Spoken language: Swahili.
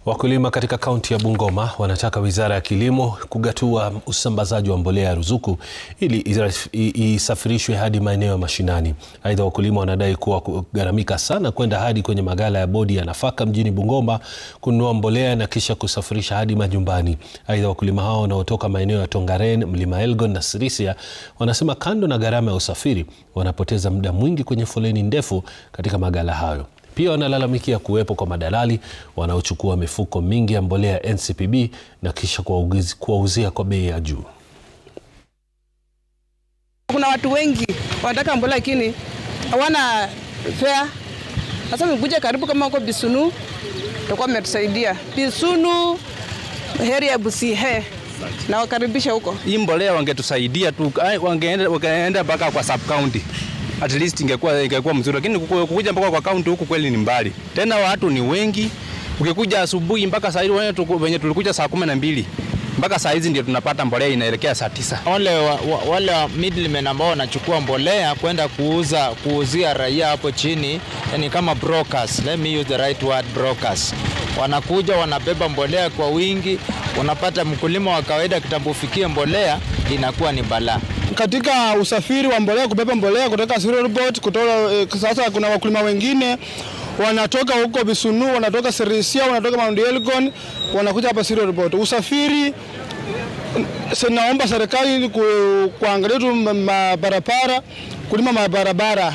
Wakulima katika kaunti ya Bungoma wanataka Wizara ya Kilimo kugatua usambazaji wa mbolea ya ruzuku ili isafirishwe hadi maeneo ya mashinani. Aidha, wakulima wanadai kuwa kugharamika sana kwenda hadi kwenye magala ya bodi ya nafaka mjini Bungoma kununua mbolea na kisha kusafirisha hadi majumbani. Aidha, wakulima hao wanaotoka maeneo ya Tongaren, Mlima Elgon na Sirisia wanasema kando na gharama ya usafiri wanapoteza muda mwingi kwenye foleni ndefu katika magala hayo. Pia wanalalamikia kuwepo kwa madalali wanaochukua mifuko mingi ya mbolea NCPB na kisha kuwauzia kwa bei ya juu. Kuna watu wengi wanataka mbolea lakini hawana fare. Sasa mkuje karibu kama uko Bisunu tutakuwa mmetusaidia. Bisunu heri ya Busihe na wakaribisha huko. Hii mbolea wangetusaidia tu, wangeenda mpaka kwa sub county. At least ingekuwa mzuri, lakini kukuja mpaka kwa county huku kweli ni mbali. Tena watu ni wengi. Ukikuja asubuhi mpaka saa hizi wenye tulikuja saa 12 mpaka saa hizi ndio tunapata mbolea inaelekea saa 9. Wale middlemen ambao wanachukua mbolea kwenda kuuzia raia hapo chini, yani kama brokers, let me use the right word, brokers. Wanakuja wanabeba mbolea kwa wingi, unapata mkulima wa kawaida kitambufikia mbolea inakuwa ni balaa. Katika usafiri wa mbolea, kubeba mbolea kutoka Serial Boat, sasa kuna wakulima wengine wanatoka huko Bisunu, wanatoka Sirisia, wanatoka Mount Elgon, wanakuja hapa Serial Boat. Usafiri, naomba serikali kuangalia tu mabarabara, kulima mabarabara